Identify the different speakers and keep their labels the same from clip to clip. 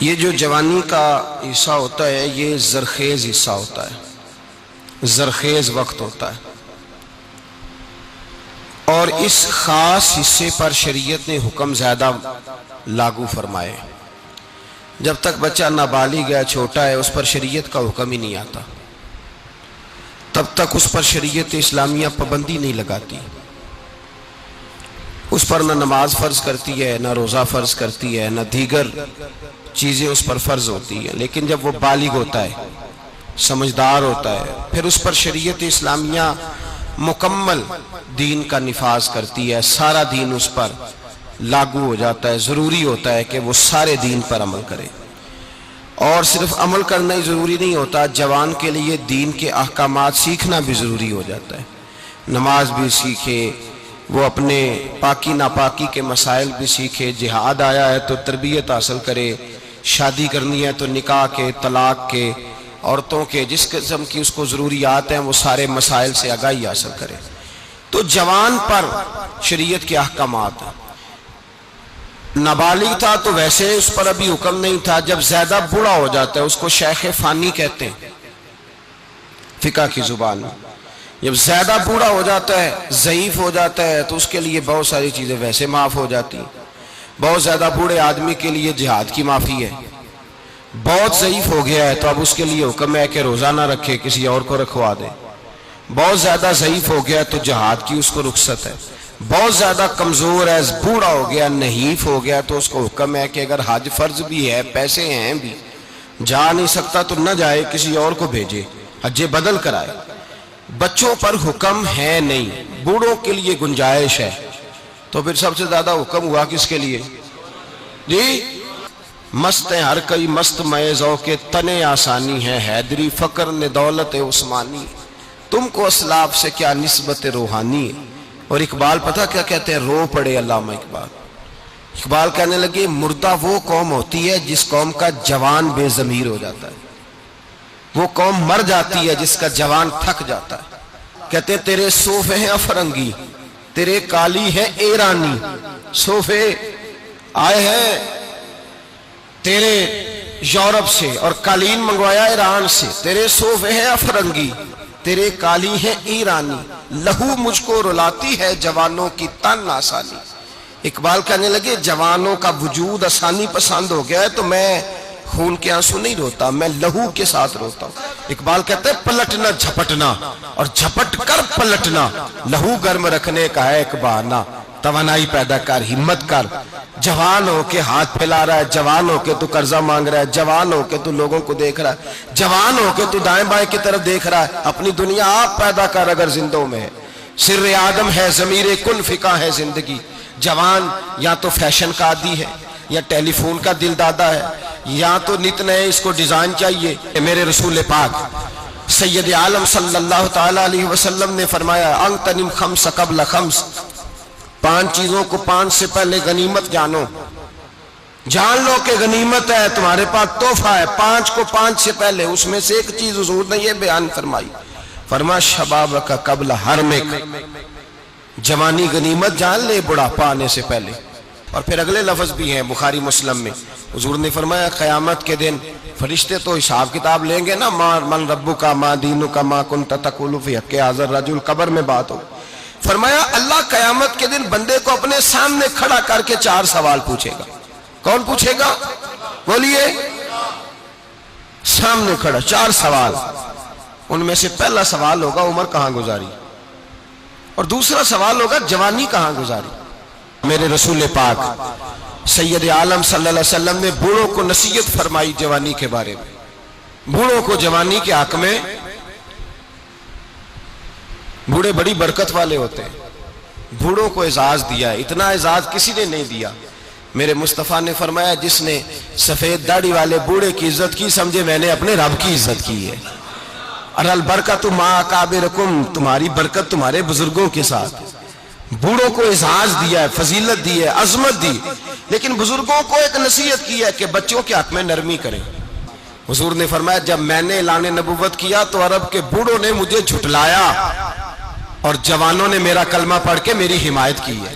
Speaker 1: یہ جو جوانی کا حصہ ہوتا ہے یہ زرخیز حصہ ہوتا ہے، زرخیز وقت ہوتا ہے، اور اس خاص حصے پر شریعت نے حکم زیادہ لاگو فرمائے۔ جب تک بچہ نابالغ ہے، چھوٹا ہے، اس پر شریعت کا حکم ہی نہیں آتا، تب تک اس پر شریعت اسلامیہ پابندی نہیں لگاتی، اس پر نہ نماز فرض کرتی ہے، نہ روزہ فرض کرتی ہے، نہ دیگر چیزیں اس پر فرض ہوتی ہیں۔ لیکن جب وہ بالغ ہوتا ہے، سمجھدار ہوتا ہے، پھر اس پر شریعت اسلامیہ مکمل دین کا نفاذ کرتی ہے، سارا دین اس پر لاگو ہو جاتا ہے، ضروری ہوتا ہے کہ وہ سارے دین پر عمل کرے۔ اور صرف عمل کرنا ہی ضروری نہیں ہوتا، جوان کے لیے دین کے احکامات سیکھنا بھی ضروری ہو جاتا ہے، نماز بھی سیکھے، وہ اپنے پاکی ناپاکی کے مسائل بھی سیکھے، جہاد آیا ہے تو تربیت حاصل کرے، شادی کرنی ہے تو نکاح کے، طلاق کے، عورتوں کے جس قسم کی اس کو ضروریات ہیں وہ سارے مسائل سے آگاہی حاصل کرے۔ تو جوان پر شریعت کے احکامات ہیں۔ نابالغ تھا تو ویسے اس پر ابھی حکم نہیں تھا، جب زیادہ بوڑھا ہو جاتا ہے اس کو شیخ فانی کہتے ہیں فقہ کی زبان میں۔ جب زیادہ بوڑھا ہو جاتا ہے، ضعیف ہو جاتا ہے، تو اس کے لیے بہت ساری چیزیں ویسے معاف ہو جاتی ہیں۔ بہت زیادہ بوڑھے آدمی کے لیے جہاد کی معافی ہے۔ بہت ضعیف ہو گیا ہے تو اب اس کے لیے حکم ہے کہ روزہ نہ رکھے، کسی اور کو رکھوا دے۔ بہت زیادہ ضعیف ہو گیا تو جہاد کی اس کو رخصت ہے۔ بہت زیادہ کمزور ہے، بوڑھا ہو گیا، نحیف ہو گیا تو اس کو حکم ہے کہ اگر حج فرض بھی ہے، پیسے ہیں بھی، جا نہیں سکتا تو نہ جائے، کسی اور کو بھیجے، حج بدل کرائے۔ بچوں پر حکم ہے نہیں، بوڑھوں کے لیے گنجائش ہے، تو پھر سب سے زیادہ حکم ہوا کس کے لیے؟ جی مست ہے ہر کئی مست مئے ذوق تنے آسانی ہے، حیدری فقر نے دولت عثمانی، تم کو اسلاف سے کیا نسبت روحانی۔ اور اقبال پتہ کیا کہتے ہیں؟ رو پڑے علامہ اقبال۔ اقبال کہنے لگے مردہ وہ قوم ہوتی ہے جس قوم کا جوان بے ضمیر ہو جاتا ہے، وہ قوم مر جاتی ہے جس کا جوان تھک جاتا ہے۔ کہتے تیرے صوفے ہیں افرنگی، تیرے کالی ہے ایرانی، صوفے آئے ہیں تیرے یورپ سے اور قالین منگوایا ایران سے، تیرے صوفے ہیں افرنگی، تیرے کالی ہے ایرانی، لہو مجھ کو رلاتی ہے جوانوں کی تن آسانی۔ اقبال کہنے لگے جوانوں کا وجود آسانی پسند ہو گیا ہے تو میں خون کے آنسو نہیں روتا، میں لہو کے ساتھ روتا ہوں۔ اقبال کہتے ہیں پلٹنا جھپٹنا اور جھپٹ کر پلٹنا، لہو گرم رکھنے کا ہے ایک بہانہ، توانائی پیدا کر، ہمت کر۔ جوان ہو کے ہاتھ پھیلا رہا ہے، جوان ہو کے تو قرضہ مانگ رہا ہے، جوان ہو کے تو لوگوں کو دیکھ رہا ہے، جوان ہو کے تو دائیں بائیں کی طرف دیکھ رہا ہے۔ اپنی دنیا آپ پیدا کر اگر زندوں میں ہے، سر آدم ہے ضمیر کن فقہ ہے زندگی۔ جوان یا تو فیشن کا عادی ہے، یا ٹیلی فون کا دل دادا ہے، یا تو نت نئے اس کو ڈیزائن چاہیے۔ میرے رسول پاک سید عالم صلی اللہ تعالی علیہ وسلم نے فرمایا اغتنم خمس قبل خمس، 5 چیزوں کو 5 سے پہلے غنیمت جانو، جان لو کہ غنیمت ہے، تمہارے پاس تحفہ ہے، 5 کو 5 سے پہلے۔ اس میں سے ایک چیز حضور نے یہ بیان فرمائی، فرما شباب کا قبل حرمک، جوانی غنیمت جان لے بڑھاپا آنے سے پہلے۔ اور پھر اگلے لفظ بھی ہیں بخاری مسلم میں، حضور نے فرمایا قیامت کے دن فرشتے تو حساب کتاب لیں گے نا، من ربک ما دینک ما کنت تقول فی حق ھذا الرجل، قبر میں بات ہو۔ فرمایا اللہ قیامت کے دن بندے کو اپنے سامنے کھڑا کر کے 4 سوال پوچھے گا۔ کون پوچھے گا؟ بولیے۔ سامنے کھڑا 4 سوال، ان میں سے پہلا سوال ہوگا عمر کہاں گزاری، اور دوسرا سوال ہوگا جوانی کہاں گزاری۔ میرے رسول پاک سید عالم صلی اللہ علیہ وسلم نے بوڑھوں کو نصیحت فرمائی جوانی کے بارے میں۔ بوڑھوں کو جوانی کے حق میں، بوڑھے بڑی برکت والے ہوتے ہیں، بوڑھوں کو اعزاز دیا ہے، اتنا اعزاز کسی نے نہیں دیا۔ میرے مصطفیٰ نے فرمایا جس نے سفید داڑھی والے بوڑھے کی عزت کی، سمجھے میں نے اپنے رب کی عزت کی ہے۔ اور البرکۃ مع اکابرکم، تمہاری برکت تمہارے بزرگوں کے ساتھ۔ بوڑھوں کو اعزاز دیا ہے، فضیلت دی ہے، عظمت دی، لیکن بزرگوں کو ایک نصیحت کی ہے کہ بچوں کے حق میں نرمی کریں۔ حضور نے فرمایا جب میں نے اعلان نبوت کیا تو عرب کے بوڑھوں نے مجھے جھٹلایا اور جوانوں نے میرا کلمہ پڑھ کے میری حمایت کی ہے۔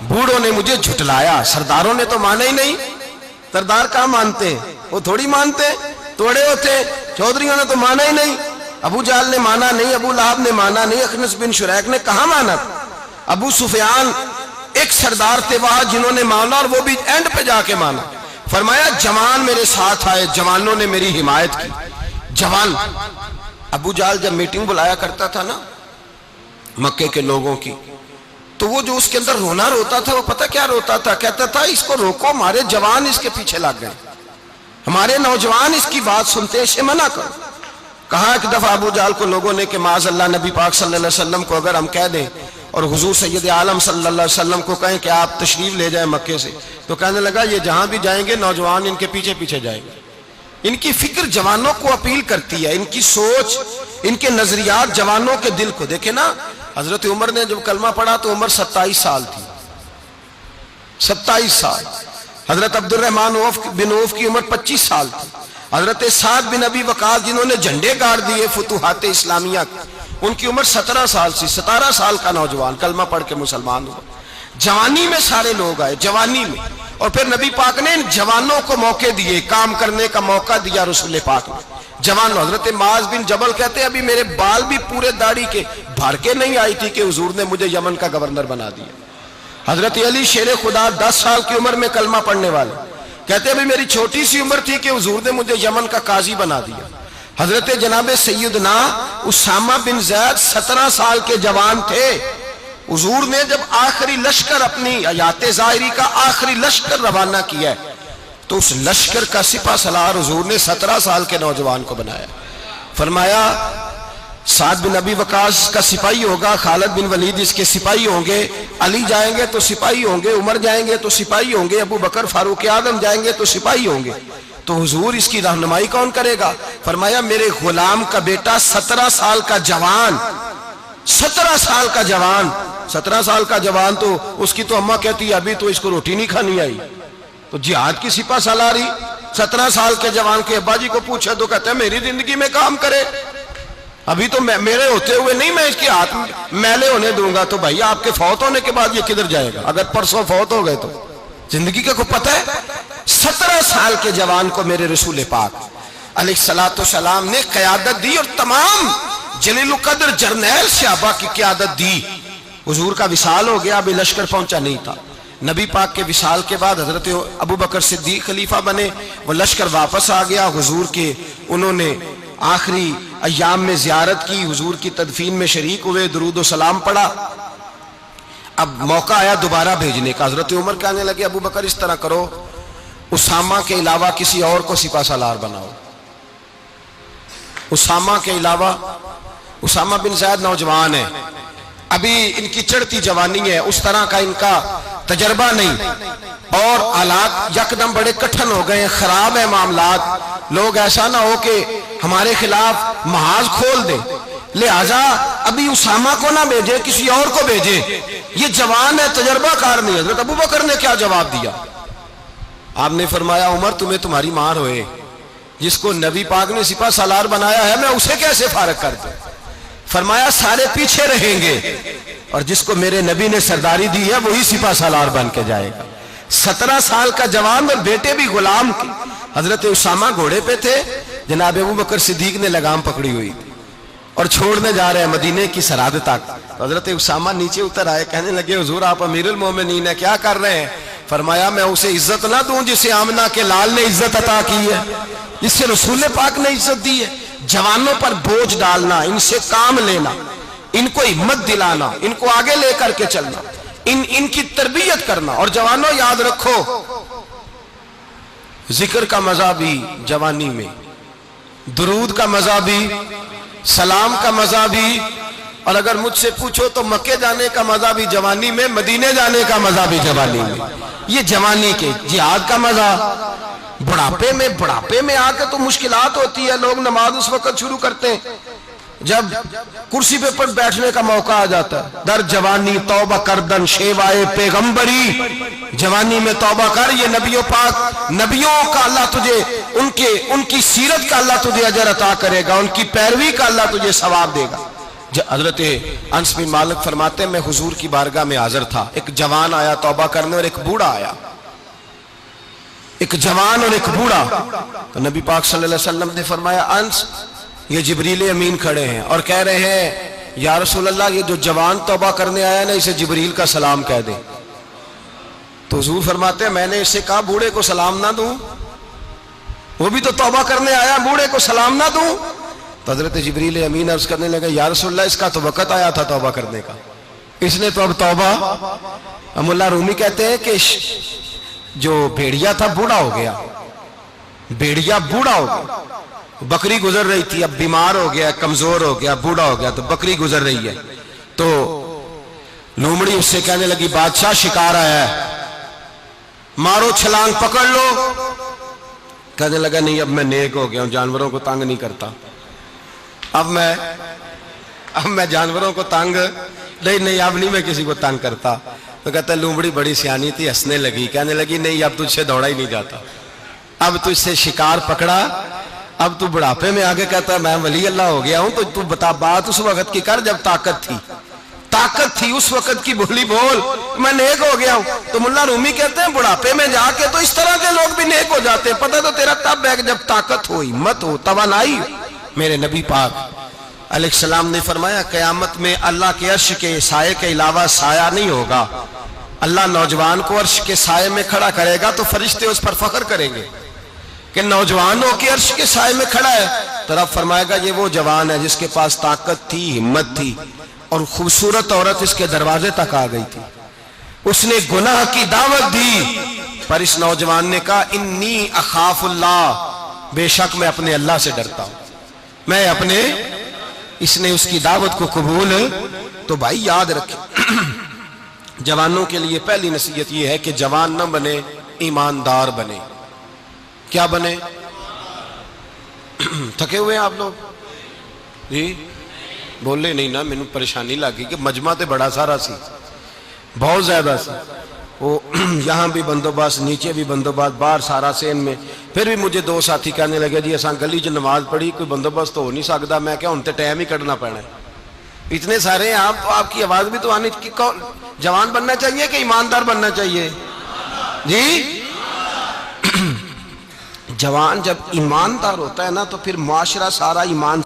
Speaker 1: بوڑھوں نے مجھے جھٹلایا، سرداروں نے تو مانا ہی نہیں، سردار کہاں مانتے ہیں؟ وہ تھوڑی مانتے ہیں، توڑے ہوتے ہیں۔ چودھریوں نے تو مانا ہی نہیں، ابو جہل نے مانا نہیں، ابو لہب نے مانا نہیں، اخنس بن شریک نے کہاں مانا؟ ابو سفیان ایک سردار تھے وہاں جنہوں نے مانا، اور وہ بھی اینڈ پہ جا کے مانا۔ فرمایا جوان میرے ساتھ آئے، جوانوں نے میری حمایت کی۔ جوان ابو جہل جب میٹنگ بلایا کرتا تھا نا مکے کے لوگوں کی، تو وہ جو اس کے اندر رونا روتا تھا، وہ پتہ کیا روتا تھا؟ کہتا تھا اس کو روکو، ہمارے جوان اس کے پیچھے لگ گئے، ہمارے نوجوان اس کی بات سنتے ہیں، اسے منع کرو۔ کہا ایک دفعہ ابو جہل کو لوگوں نے کہ معاذ اللہ نبی پاک صلی اللہ علیہ وسلم کو اگر ہم کہہ دیں اور حضور سید عالم صلی اللہ علیہ وسلم کو کہیں کہ آپ تشریف لے جائیں مکے سے، تو کہنے لگا یہ جہاں بھی جائیں گے نوجوان ان کے پیچھے پیچھے جائیں گے۔ ان کی فکر جوانوں کو اپیل کرتی ہے، ان کی سوچ، ان کے نظریات جوانوں کے دل کو۔ دیکھیں نا حضرت عمر نے جب کلمہ پڑھا تو عمر 27 سال تھی، 27 سال۔ حضرت عبد الرحمن بن عوف کی عمر 25 سال تھی۔ حضرت سعد بن ابی وقاص جنہوں نے جھنڈے گاڑ دیے فتوحات اسلامیہ، ان کی عمر 17 سال سی، 17 سال کا نوجوان کلمہ پڑھ کے مسلمان ہوا۔ جوانی میں سارے لوگ آئے، جوانی میں، اور پھر نبی پاک نے ان جوانوں کو موقع دیے، کام کرنے کا موقع دیا رسول پاک نے۔ جوان حضرت معاذ بن جبل کہتے ہیں ابھی میرے بال بھی پورے داڑھی کے بھر کے نہیں آئی تھی کہ حضور نے مجھے یمن کا گورنر بنا دیا۔ حضرت علی شیر خدا 10 سال کی عمر میں کلمہ پڑھنے والے کہتے ہیں ابھی میری چھوٹی سی عمر تھی کہ حضور نے مجھے یمن کا قاضی بنا دیا۔ حضرت جناب سیدنا اسامہ بن زید 17 سال کے جوان تھے۔ حضور نے جب آخری لشکر اپنی حیات ظاہری کا آخری لشکر روانہ کیا ہے تو اس لشکر کا سپہ سالار حضور نے 17 سال کے نوجوان کو بنایا۔ فرمایا سعد بن ابی وقاص کا سپاہی ہوگا، خالد بن ولید اس کے سپاہی ہوں گے، علی جائیں گے تو سپاہی ہوں گے، عمر جائیں گے تو سپاہی ہوں گے، ابو بکر فاروق اعظم جائیں گے تو سپاہی ہوں گے۔ تو حضور اس کی رہنمائی کون کرے گا؟ فرمایا میرے غلام کا بیٹا 17 سال کا جوان، 17 سال کا جوان، 17 سال کا جوان، تو اس کی تو اماں کہتی ہے ابھی تو اس کو روٹی نہیں کھانی آئی۔ تو جہاد کی سپہ سالاری 17 سال کے جوان کے ابا جی کو پوچھا تو کہتے ہیں میری زندگی میں کام کرے، ابھی تو میرے ہوتے ہوئے نہیں میں اس کے ہاتھ میلے ہونے دوں گا۔ تو بھائی آپ کے فوت ہونے کے بعد یہ کدھر جائے گا؟ اگر پرسوں فوت ہو گئے تو زندگی کا کو پتہ ہے؟ 17 سال کے جوان کو میرے رسول پاک علیہ الصلوۃ والسلام نے قیادت دی اور تمام جلیل القدر جرنیل صحابہ کی قیادت دی۔ حضور کا وصال ہو گیا، ابھی لشکر پہنچا نہیں تھا۔ نبی پاک کے وصال کے بعد حضرت ابو بکر صدیق خلیفہ بنے، وہ لشکر واپس آ گیا حضور کے، انہوں نے آخری ایام میں زیارت کی، حضور کی تدفین میں شریک ہوئے، درود و سلام پڑھا۔ اب موقع آیا دوبارہ بھیجنے کا۔ حضرت عمر کہنے لگے ابو بکر اس طرح کرو، اسامہ کے علاوہ کسی اور کو سپہ سالار بناؤ۔ اسامہ کے علاوہ، اسامہ بن زید نوجوان ہے، ابھی ان کی چڑھتی جوانی ہے، اس طرح کا ان کا تجربہ نہیں، اور حالات یکدم بڑے کٹھن ہو گئے ہیں، خراب ہیں معاملات، لوگ ایسا نہ ہو کہ ہمارے خلاف محاذ کھول دیں، لہذا ابھی اسامہ کو نہ بھیجے، کسی اور کو بھیجے، یہ جوان ہے، تجربہ کار نہیں۔ حضرت ابو بکر نے کیا جواب دیا؟ آپ نے فرمایا عمر تمہیں تمہاری مار ہوئے، جس کو نبی پاک نے سپہ سالار بنایا ہے میں اسے کیسے فارغ کر دوں؟ فرمایا سارے پیچھے رہیں گے، اور جس کو میرے نبی نے سرداری دی ہے وہی سپہ سالار بن کے جائے گا۔ 17 سال کا جوان اور بیٹے بھی غلام کے۔ حضرت اسامہ گھوڑے پہ تھے، جناب ابو بکر صدیق نے لگام پکڑی ہوئی اور چھوڑنے جا رہے ہیں مدینے کی سرحد تک۔ حضرت اسامہ نیچے اتر آئے، کہنے لگے حضور آپ امیر المومنین ہیں، کیا کر رہے ہیں؟ فرمایا میں اسے عزت نہ دوں جسے آمنہ کے لال نے عزت عطا کی ہے، جس سے رسول پاک نے عزت دی ہے۔ جوانوں پر بوجھ ڈالنا، ان سے کام لینا، ان کو ہمت دلانا، ان کو آگے لے کر کے چلنا، ان کی تربیت کرنا۔ اور جوانوں یاد رکھو ذکر کا مزہ بھی جوانی میں، درود کا مزہ بھی، سلام کا مزہ بھی، اور اگر مجھ سے پوچھو تو مکے جانے کا مزہ بھی جوانی میں، مدینے جانے کا مزہ بھی جوانی میں۔ یہ جوانی کے جہاد کا مزہ بڑھاپے میں آ کے تو مشکلات ہوتی ہے، لوگ نماز اس وقت شروع کرتے ہیں جب کرسی پہ پر بیٹھنے کا موقع آ جاتا ہے۔ در جوانی توبہ کردن شیوائے پیغمبری، جوانی میں توبہ کر، یہ نبیوں پاک، نبیوں کا اللہ تجھے ان کی سیرت کا اللہ تجھے اجر عطا کرے گا، ان کی پیروی کا اللہ تجھے ثواب دے گا۔ حضرت انس بن مالک فرماتے ہیں میں حضور کی بارگاہ میں حاضر تھا، ایک جوان آیا توبہ کرنے اور ایک بوڑھا آیا۔ ایک جوان اور ایک بوڑھا. تو نبی پاک صلی اللہ علیہ وسلم نے فرمایا انس یہ جبریل امین کھڑے ہیں اور کہہ رہے ہیں یا رسول اللہ یہ جو جوان توبہ کرنے آیا نا اسے جبریل کا سلام کہہ دے. تو حضور فرماتے ہیں میں نے اسے کہا بوڑھے کو سلام نہ دوں, وہ بھی تو توبہ کرنے آیا, بوڑھے کو سلام نہ دوں؟ تو حضرت جبریل امین عرض کرنے لگا یا رسول اللہ اس کا تو وقت آیا تھا توبہ کرنے کا, اس نے تو اب توبہ. مولا رومی کہتے ہیں کہ جو بھیڑیا تھا بوڑھا ہو گیا, بھیڑیا بوڑھا ہو گیا, بکری گزر رہی تھی, اب بیمار ہو گیا, کمزور ہو گیا, بوڑھا ہو گیا, تو بکری گزر رہی ہے. تو لومڑی اس سے کہنے لگی بادشاہ شکار آیا ہے, مارو چھلانگ پکڑ لو. کہنے لگا نہیں اب میں نیک ہو گیا ہوں, جانوروں کو تنگ نہیں کرتا, اب میں جانوروں کو تنگ نہیں اب نہیں میں کسی کو تنگ کرتا. تو کہتا ہے لومڑی بڑی سیانی تھی, ہنسنے لگی, کہنے لگی نہیں اب تجھ سے دوڑا ہی نہیں جاتا, اب تجھ سے شکار پکڑا, اب تو بڑھاپے میں آگے کہتا ہے میں ولی اللہ ہو گیا ہوں. تو بتا بات اس وقت کی کر جب طاقت تھی اس وقت کی بولی بول, میں نیک ہو گیا ہوں. تو ملا رومی کہتے ہیں بڑھاپے میں جا کے تو اس طرح کے لوگ بھی نیک ہو جاتے ہیں. پتہ تو تیرا تب ہے جب طاقت ہو, ہمت ہو, توانائی ہو. میرے نبی پاک علیہ السلام نے فرمایا قیامت میں اللہ کے عرش کے سائے کے علاوہ سایہ نہیں ہوگا. اللہ نوجوان کو عرش کے سائے میں کھڑا کرے گا تو فرشتے اس پر فخر کریں گے کہ نوجوان ہو کے عرش کے سائے میں کھڑا ہے. تو رب فرمائے گا یہ وہ جوان ہے جس کے پاس طاقت تھی, ہمت تھی, اور خوبصورت عورت اس کے دروازے تک آ گئی تھی, اس نے گناہ کی دعوت دی, پر اس نوجوان نے کہا انی اخاف اللہ, بے شک میں اپنے اللہ سے ڈرتا ہوں, میں اپنے. اس نے اس کی دعوت کو قبول. تو بھائی یاد رکھیں جوانوں کے لیے پہلی نصیحت یہ ہے کہ جوان نہ بنے, ایماندار بنے. کیا بنے؟ تھکے ہوئے ہیں آپ لوگ جی؟ بولے نہیں نا, مینوں پریشانی لگی کہ مجمع تے بڑا سارا سی, بہت زیادہ سی, وہ یہاں بھی بندوبست, نیچے بھی بندوبست, باہر سارا سین میں. پھر بھی مجھے دو ساتھی کہنے لگے جی اساں گلی چ نماز پڑھی, کوئی بندوبست تو ہو نہیں سکتا. میں کہا ہن تے ٹائم ہی کڈنا پینا ہے, اتنے سارے ہیں آپ کی آواز بھی تو آنی. جوان بننا چاہیے کہ ایماندار بننا چاہیے جی؟ جوان جب ایماندار ہوتا ہے نا تو پھر معاشرہ سارا ایمان